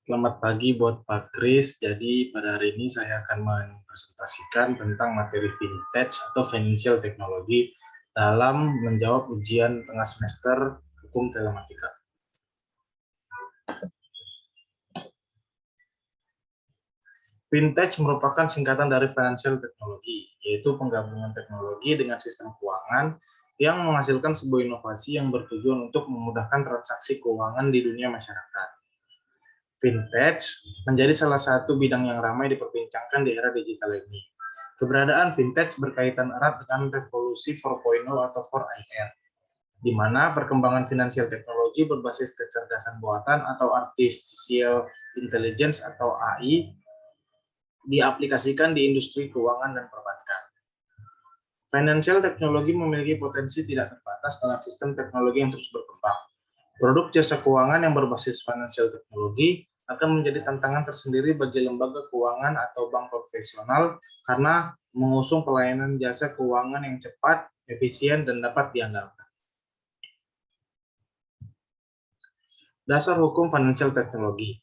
Selamat pagi buat Pak Kris. Jadi pada hari ini saya akan mempresentasikan tentang materi vintage atau financial technology dalam menjawab ujian tengah semester hukum telematika. Vintage merupakan singkatan dari financial technology, yaitu penggabungan teknologi dengan sistem keuangan yang menghasilkan sebuah inovasi yang bertujuan untuk memudahkan transaksi keuangan di dunia masyarakat. Vintage menjadi salah satu bidang yang ramai diperbincangkan di era digital ini. Keberadaan vintage berkaitan erat dengan revolusi 4.0 atau 4IR, di mana perkembangan finansial teknologi berbasis kecerdasan buatan atau artificial intelligence atau AI diaplikasikan di industri keuangan dan perbankan. Financial technology memiliki potensi tidak terbatas dengan sistem teknologi yang terus berkembang. Produk jasa keuangan yang berbasis financial technology akan menjadi tantangan tersendiri bagi lembaga keuangan atau bank profesional karena mengusung pelayanan jasa keuangan yang cepat, efisien, dan dapat diandalkan. Dasar hukum financial technology.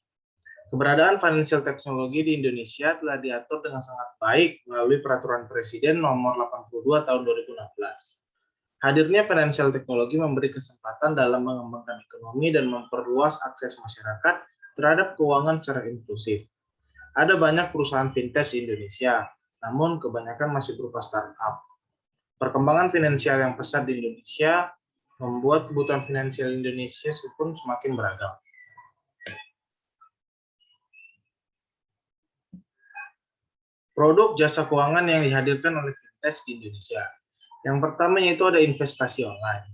Keberadaan financial technology di Indonesia telah diatur dengan sangat baik melalui Peraturan Presiden Nomor 82 Tahun 2016. Hadirnya financial technology memberi kesempatan dalam mengembangkan ekonomi dan memperluas akses masyarakat terhadap keuangan secara inklusif. Ada banyak perusahaan fintech di Indonesia, namun kebanyakan masih berupa startup. Perkembangan finansial yang pesat di Indonesia membuat kebutuhan finansial Indonesia pun semakin beragam. Produk jasa keuangan yang dihadirkan oleh fintech di Indonesia. Yang pertama yaitu ada investasi online.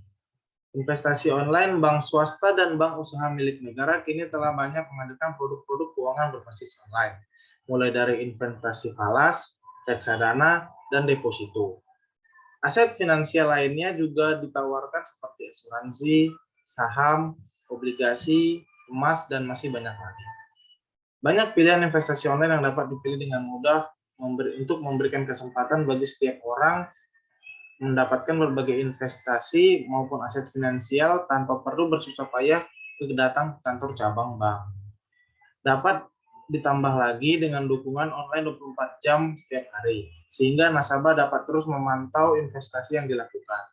Investasi online, bank swasta dan bank usaha milik negara kini telah banyak menghadirkan produk-produk keuangan berbasis online, mulai dari investasi falas, reksadana, dan deposito. Aset finansial lainnya juga ditawarkan seperti asuransi, saham, obligasi, emas, dan masih banyak lagi. Banyak pilihan investasi online yang dapat dipilih dengan mudah untuk memberikan kesempatan bagi setiap orang mendapatkan berbagai investasi maupun aset finansial tanpa perlu bersusah payah datang ke kantor cabang bank. Dapat ditambah lagi dengan dukungan online 24 jam setiap hari, sehingga nasabah dapat terus memantau investasi yang dilakukan.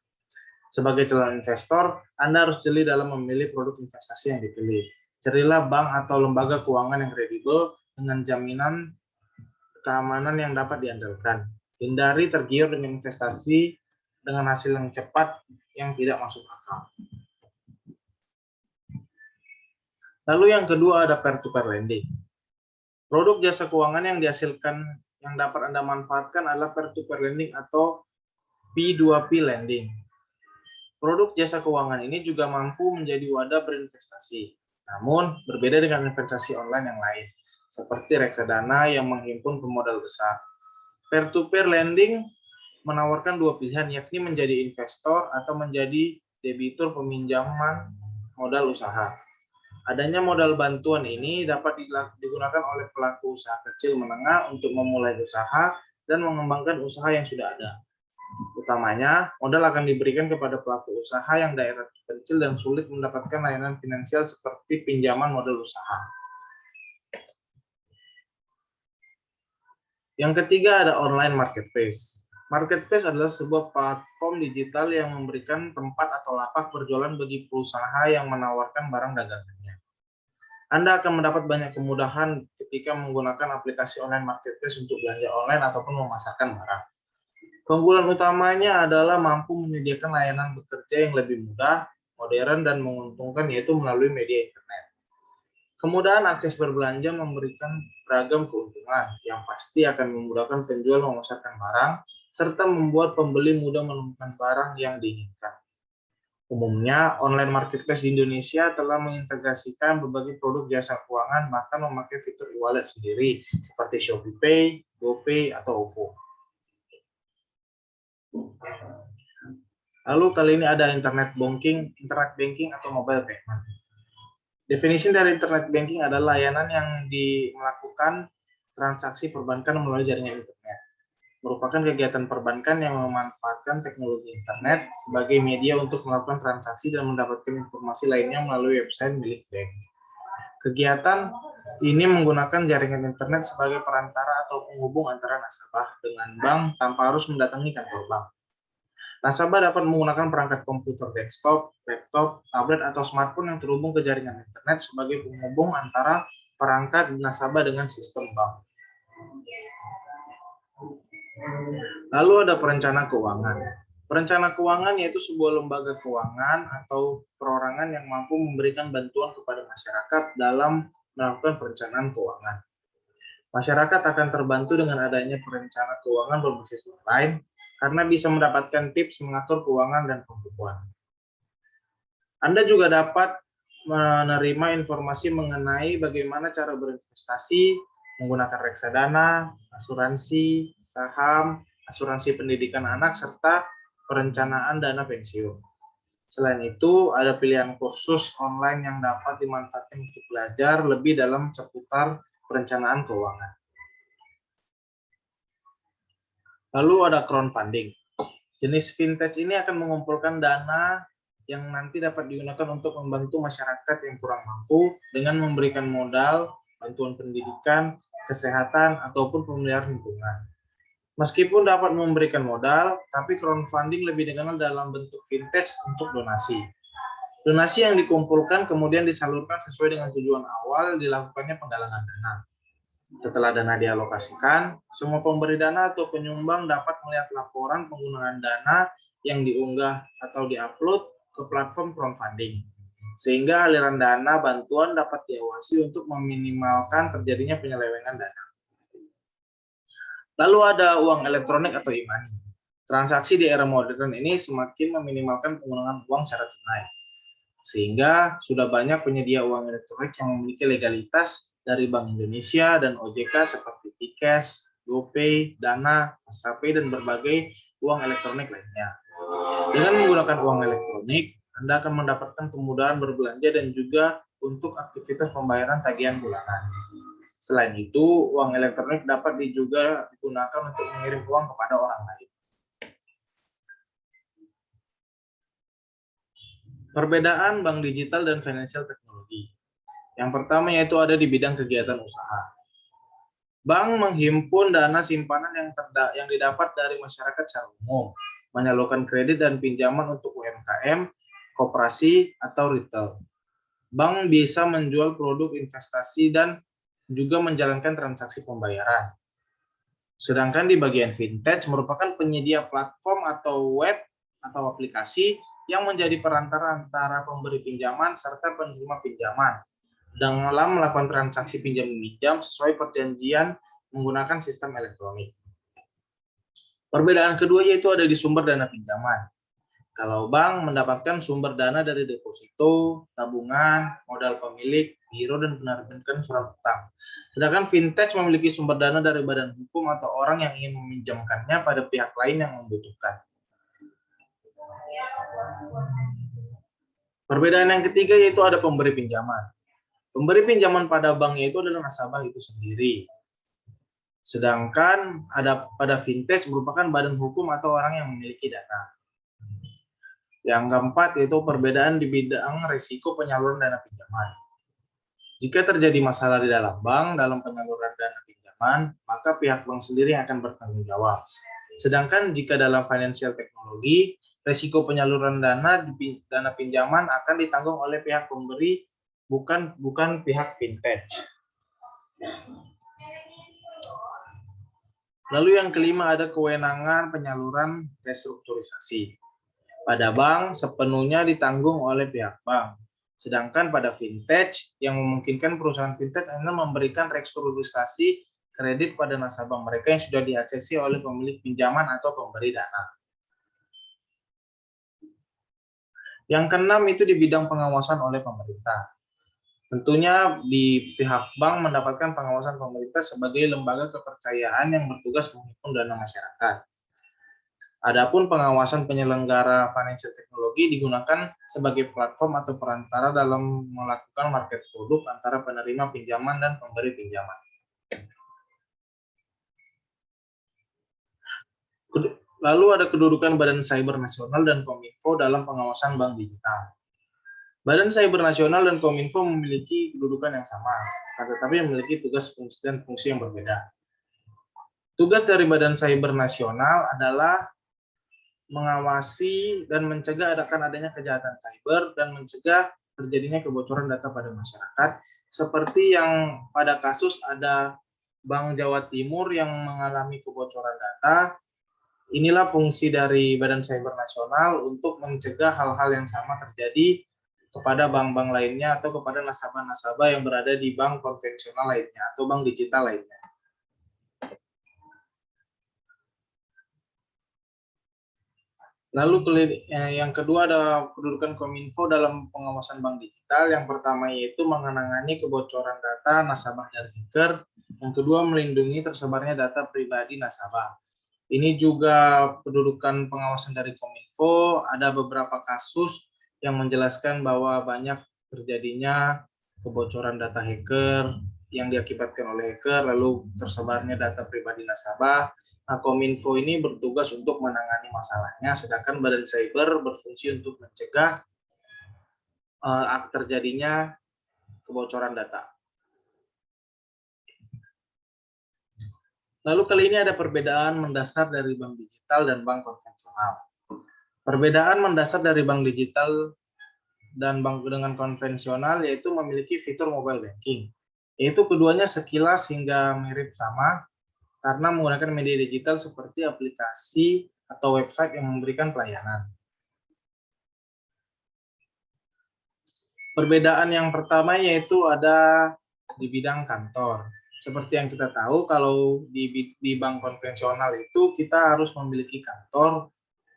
Sebagai calon investor, Anda harus jeli dalam memilih produk investasi yang dipilih. Carilah bank atau lembaga keuangan yang kredibel dengan jaminan keamanan yang dapat diandalkan. Hindari tergiur dengan investasi dengan hasil yang cepat yang tidak masuk akal. Lalu yang kedua ada peer-to-peer lending. Produk jasa keuangan yang dihasilkan yang dapat Anda manfaatkan adalah peer-to-peer lending atau P2P lending. Produk jasa keuangan ini juga mampu menjadi wadah berinvestasi, namun berbeda dengan investasi online yang lain, seperti reksadana yang menghimpun pemodal besar. Peer-to-peer lending menawarkan dua pilihan, yakni menjadi investor atau menjadi debitur peminjaman modal usaha. Adanya modal bantuan ini dapat digunakan oleh pelaku usaha kecil menengah untuk memulai usaha dan mengembangkan usaha yang sudah ada. Utamanya, modal akan diberikan kepada pelaku usaha yang daerah kecil dan sulit mendapatkan layanan finansial seperti pinjaman modal usaha. Yang ketiga ada online marketplace. Marketplace adalah sebuah platform digital yang memberikan tempat atau lapak berjualan bagi perusahaan yang menawarkan barang dagangannya. Anda akan mendapat banyak kemudahan ketika menggunakan aplikasi online marketplace untuk belanja online ataupun memasarkan barang. Keunggulan utamanya adalah mampu menyediakan layanan bekerja yang lebih mudah, modern, dan menguntungkan, yaitu melalui media internet. Kemudahan akses berbelanja memberikan beragam keuntungan yang pasti akan memudahkan penjual memasarkan barang, serta membuat pembeli mudah menemukan barang yang diinginkan. Umumnya, online marketplace di Indonesia telah mengintegrasikan berbagai produk jasa keuangan, bahkan memakai fitur e-wallet sendiri, seperti ShopeePay, GoPay, atau OVO. Lalu kali ini ada internet banking atau mobile payment. Definisi dari internet banking adalah layanan yang melakukan transaksi perbankan melalui jaringan internet. Merupakan kegiatan perbankan yang memanfaatkan teknologi internet sebagai media untuk melakukan transaksi dan mendapatkan informasi lainnya melalui website milik bank. Kegiatan ini menggunakan jaringan internet sebagai perantara atau penghubung antara nasabah dengan bank tanpa harus mendatangi kantor bank. Nasabah dapat menggunakan perangkat komputer desktop, laptop, tablet, atau smartphone yang terhubung ke jaringan internet sebagai penghubung antara perangkat nasabah dengan sistem bank. Lalu ada perencana keuangan. Perencana keuangan yaitu sebuah lembaga keuangan atau perorangan yang mampu memberikan bantuan kepada masyarakat dalam melakukan perencanaan keuangan. Masyarakat akan terbantu dengan adanya perencana keuangan berbasis online karena bisa mendapatkan tips mengatur keuangan dan pembukuan. Anda juga dapat menerima informasi mengenai bagaimana cara berinvestasi, menggunakan reksadana, asuransi, saham, asuransi pendidikan anak, serta perencanaan dana pensiun. Selain itu, ada pilihan kursus online yang dapat dimanfaatkan untuk belajar lebih dalam seputar perencanaan keuangan. Lalu ada crowdfunding. Jenis fintech ini akan mengumpulkan dana yang nanti dapat digunakan untuk membantu masyarakat yang kurang mampu dengan memberikan modal, bantuan pendidikan, kesehatan, ataupun pemeliharaan lingkungan. Meskipun dapat memberikan modal, tapi crowdfunding lebih dikenal dalam bentuk fintech untuk donasi. Donasi yang dikumpulkan kemudian disalurkan sesuai dengan tujuan awal dilakukannya penggalangan dana. Setelah dana dialokasikan, semua pemberi dana atau penyumbang dapat melihat laporan penggunaan dana yang diunggah atau diupload ke platform crowdfunding, sehingga aliran dana bantuan dapat diawasi untuk meminimalkan terjadinya penyelewengan dana. Lalu ada uang elektronik atau e-money. Transaksi di era modern ini semakin meminimalkan penggunaan uang secara tunai, sehingga sudah banyak penyedia uang elektronik yang memiliki legalitas dari Bank Indonesia dan OJK seperti Tikes, GoPay, Dana, Maskapai, dan berbagai uang elektronik lainnya. Dengan menggunakan uang elektronik, Anda akan mendapatkan kemudahan berbelanja dan juga untuk aktivitas pembayaran tagihan bulanan. Selain itu, uang elektronik dapat juga digunakan untuk mengirim uang kepada orang lain. Perbedaan bank digital dan financial technology. Yang pertama yaitu ada di bidang kegiatan usaha. Bank menghimpun dana simpanan yang didapat dari masyarakat secara umum, menyalurkan kredit dan pinjaman untuk UMKM, koperasi, atau retail. Bank bisa menjual produk investasi dan juga menjalankan transaksi pembayaran. Sedangkan di bagian fintech merupakan penyedia platform atau web atau aplikasi yang menjadi perantara antara pemberi pinjaman serta penerima pinjaman dalam melakukan transaksi pinjam-meminjam sesuai perjanjian menggunakan sistem elektronik. Perbedaan kedua yaitu ada di sumber dana pinjaman. Kalau bank mendapatkan sumber dana dari deposito, tabungan, modal pemilik, giro, dan penerbitan surat utang. Sedangkan fintech memiliki sumber dana dari badan hukum atau orang yang ingin meminjamkannya pada pihak lain yang membutuhkan. Perbedaan yang ketiga yaitu ada pemberi pinjaman. Pemberi pinjaman pada bank itu adalah nasabah itu sendiri. Sedangkan pada fintech merupakan badan hukum atau orang yang memiliki dana. Yang keempat yaitu perbedaan di bidang risiko penyaluran dana pinjaman. Jika terjadi masalah di dalam bank dalam penyaluran dana pinjaman, maka pihak bank sendiri akan bertanggung jawab. Sedangkan jika dalam financial teknologi, risiko penyaluran dana pinjaman akan ditanggung oleh pihak pemberi, bukan pihak fintech. Lalu yang kelima ada kewenangan penyaluran restrukturisasi. Pada bank sepenuhnya ditanggung oleh pihak bank. Sedangkan pada fintech yang memungkinkan perusahaan fintech hanya memberikan restrukturisasi kredit pada nasabah mereka yang sudah diaksesi oleh pemilik pinjaman atau pemberi dana. Yang keenam itu di bidang pengawasan oleh pemerintah. Tentunya di pihak bank mendapatkan pengawasan pemerintah sebagai lembaga kepercayaan yang bertugas menghimpun dana masyarakat. Adapun pengawasan penyelenggara financial teknologi digunakan sebagai platform atau perantara dalam melakukan market produk antara penerima pinjaman dan pemberi pinjaman. Lalu ada kedudukan Badan Cyber Nasional dan Kominfo dalam pengawasan bank digital. Badan Cyber Nasional dan Kominfo memiliki kedudukan yang sama, tetapi memiliki tugas fungsi dan fungsi yang berbeda. Tugas dari Badan Cyber Nasional adalah mengawasi dan mencegah adanya kejahatan cyber dan mencegah terjadinya kebocoran data pada masyarakat, seperti yang pada kasus ada Bank Jawa Timur yang mengalami kebocoran data. Inilah fungsi dari Badan Cyber Nasional untuk mencegah hal-hal yang sama terjadi kepada bank-bank lainnya atau kepada nasabah-nasabah yang berada di bank konvensional lainnya atau bank digital lainnya. Lalu yang kedua ada kedudukan Kominfo dalam pengawasan bank digital. Yang pertama yaitu menangani kebocoran data nasabah dan hacker. Yang kedua melindungi tersebarnya data pribadi nasabah. Ini juga kedudukan pengawasan dari Kominfo. Ada beberapa kasus yang menjelaskan bahwa banyak terjadinya kebocoran data hacker yang diakibatkan oleh hacker, lalu tersebarnya data pribadi nasabah. Nah, Kominfo ini bertugas untuk menangani masalahnya, sedangkan Badan Cyber berfungsi untuk mencegah terjadinya kebocoran data. Lalu kali ini ada perbedaan mendasar dari bank digital dan bank konvensional. Perbedaan mendasar dari bank digital dan bank dengan konvensional yaitu memiliki fitur mobile banking. Yaitu keduanya sekilas hingga mirip sama, karena menggunakan media digital seperti aplikasi atau website yang memberikan pelayanan. Perbedaan yang pertama yaitu ada di bidang kantor. Seperti yang kita tahu, kalau di bank konvensional itu kita harus memiliki kantor,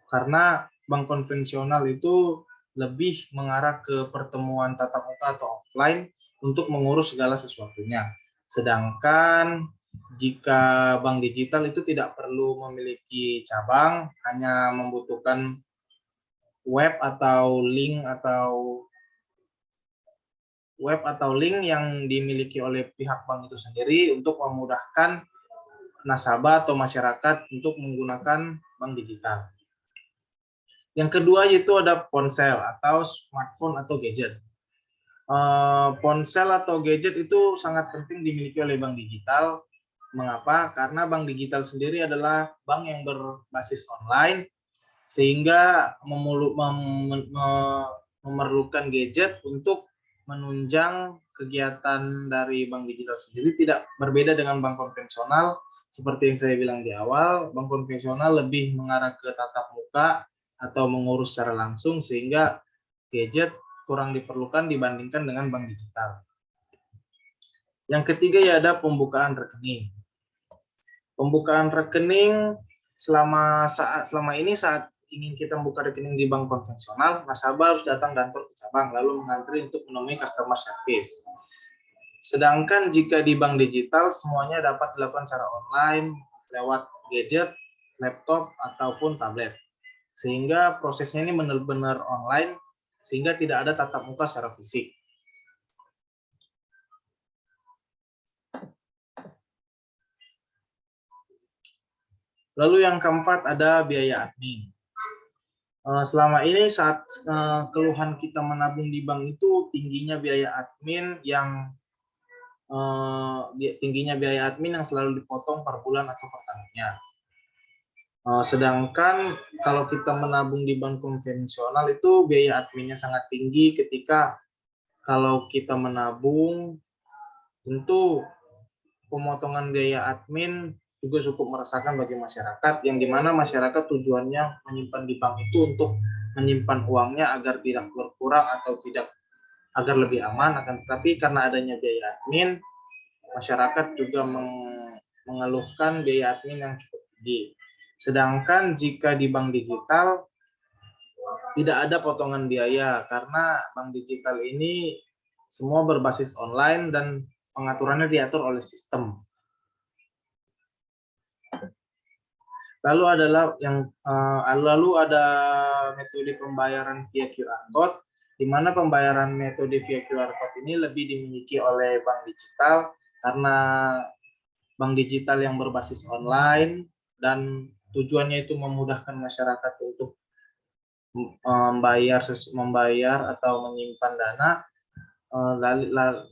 karena bank konvensional itu lebih mengarah ke pertemuan tatap muka atau offline untuk mengurus segala sesuatunya. Sedangkan jika bank digital itu tidak perlu memiliki cabang, hanya membutuhkan web atau link yang dimiliki oleh pihak bank itu sendiri untuk memudahkan nasabah atau masyarakat untuk menggunakan bank digital. Yang kedua yaitu ada ponsel atau smartphone atau gadget. Ponsel atau gadget itu sangat penting dimiliki oleh bank digital. Mengapa? Karena bank digital sendiri adalah bank yang berbasis online, sehingga memerlukan gadget untuk menunjang kegiatan dari bank digital sendiri. Tidak berbeda dengan bank konvensional, seperti yang saya bilang di awal, bank konvensional lebih mengarah ke tatap muka atau mengurus secara langsung, sehingga gadget kurang diperlukan dibandingkan dengan bank digital. Yang ketiga ya ada pembukaan rekening. Pembukaan rekening selama ini saat ingin kita membuka rekening di bank konvensional, nasabah harus datang kantor ke cabang lalu mengantri untuk menemui customer service. Sedangkan jika di bank digital semuanya dapat dilakukan secara online lewat gadget, laptop ataupun tablet. Sehingga prosesnya ini benar-benar online, sehingga tidak ada tatap muka secara fisik. Lalu yang keempat ada biaya admin. Selama ini saat keluhan kita menabung di bank itu tingginya biaya admin yang selalu dipotong per bulan atau per tahunnya. Sedangkan kalau kita menabung di bank konvensional itu biaya adminnya sangat tinggi. Ketika kalau kita menabung, tentu pemotongan biaya admin juga cukup meresahkan bagi masyarakat, yang dimana masyarakat tujuannya menyimpan di bank itu untuk menyimpan uangnya agar tidak berkurang atau agar lebih aman. Akan tetapi karena adanya biaya admin, masyarakat juga mengeluhkan biaya admin yang cukup tinggi. Sedangkan jika di bank digital tidak ada potongan biaya, karena bank digital ini semua berbasis online dan pengaturannya diatur oleh sistem. Lalu ada metode pembayaran via QR code, di mana pembayaran metode via QR code ini lebih dimiliki oleh bank digital karena bank digital yang berbasis online dan tujuannya itu memudahkan masyarakat untuk membayar atau menyimpan dana.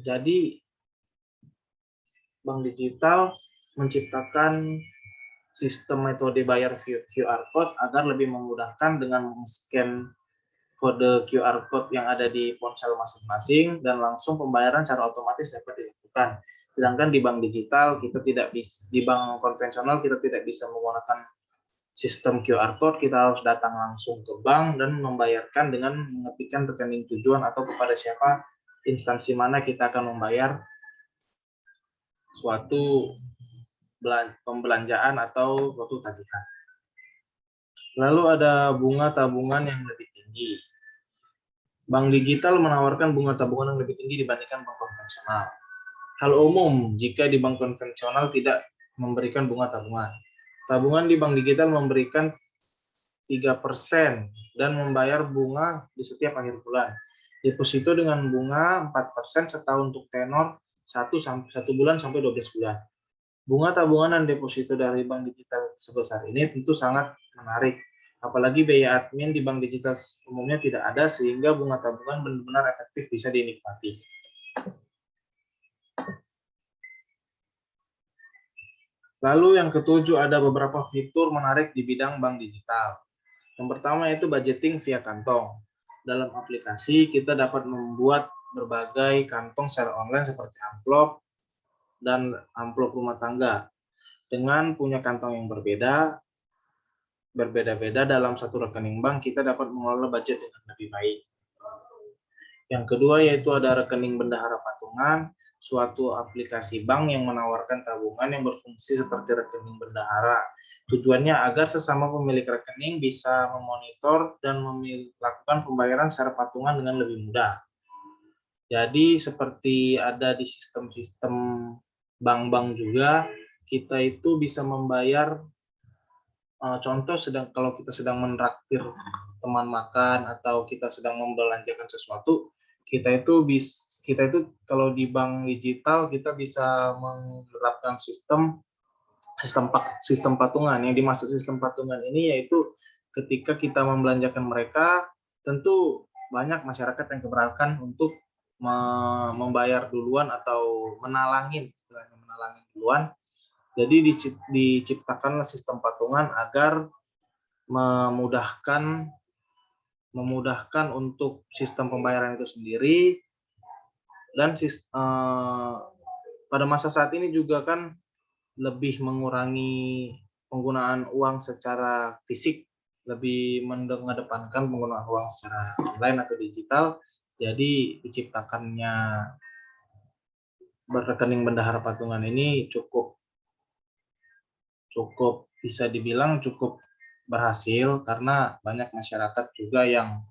Jadi bank digital menciptakan sistem metode bayar QR code agar lebih memudahkan dengan men-scan kode QR code yang ada di ponsel masing-masing dan langsung pembayaran secara otomatis dapat dilakukan. Sedangkan di bank digital kita tidak bisa, di bank konvensional kita tidak bisa menggunakan sistem QR code, kita harus datang langsung ke bank dan membayarkan dengan mengetikkan rekening tujuan atau kepada siapa instansi mana kita akan membayar suatu pembelanjaan atau suatu tagihan. Lalu ada bunga tabungan yang lebih tinggi. Bank digital menawarkan bunga tabungan yang lebih tinggi dibandingkan bank konvensional. Hal umum jika di bank konvensional tidak memberikan bunga tabungan. Tabungan di bank digital memberikan 3% dan membayar bunga di setiap akhir bulan. Deposito dengan bunga 4% setahun untuk tenor 1 bulan sampai 12 bulan. Bunga tabungan dan deposito dari bank digital sebesar ini tentu sangat menarik. Apalagi biaya admin di bank digital umumnya tidak ada, sehingga bunga tabungan benar-benar efektif bisa dinikmati. Lalu yang ketujuh, ada beberapa fitur menarik di bidang bank digital. Yang pertama yaitu budgeting via kantong. Dalam aplikasi kita dapat membuat berbagai kantong secara online seperti amplop dan amplop rumah tangga. Dengan punya kantong yang berbeda-beda dalam satu rekening bank, kita dapat mengelola budget dengan lebih baik. Yang kedua yaitu ada rekening bendahara patungan, suatu aplikasi bank yang menawarkan tabungan yang berfungsi seperti rekening bendahara. Tujuannya agar sesama pemilik rekening bisa memonitor dan melakukan pembayaran secara patungan dengan lebih mudah. Jadi seperti ada di sistem-sistem bank-bank juga, kita itu bisa membayar, contoh kalau kita sedang menraktir teman makan atau kita sedang membelanjakan sesuatu, kita itu kalau di bank digital kita bisa menerapkan sistem patungan. Yang dimaksud sistem patungan ini yaitu ketika kita membelanjakan mereka, tentu banyak masyarakat yang keberatan untuk membayar duluan atau menalangin duluan. Jadi diciptakanlah sistem patungan agar memudahkan untuk sistem pembayaran itu sendiri. Dan pada masa saat ini juga kan lebih mengurangi penggunaan uang secara fisik, lebih mengedepankan penggunaan uang secara online atau digital. Jadi diciptakannya rekening bendahara patungan ini cukup bisa dibilang cukup berhasil, karena banyak masyarakat juga yang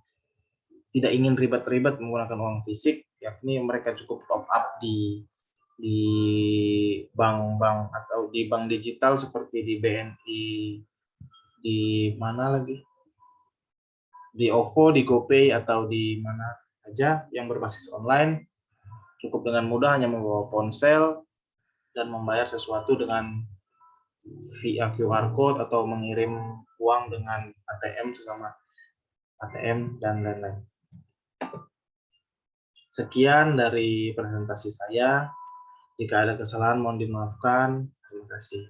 tidak ingin ribet-ribet menggunakan uang fisik, yakni mereka cukup top up di bank-bank atau di bank digital seperti di BNI, di mana lagi, di OVO, di GoPay, atau di mana saja yang berbasis online. Cukup dengan mudah hanya membawa ponsel dan membayar sesuatu dengan via QR code atau mengirim uang dengan ATM sesama ATM dan lain-lain. Sekian dari presentasi saya. Jika ada kesalahan mohon dimaafkan. Terima kasih.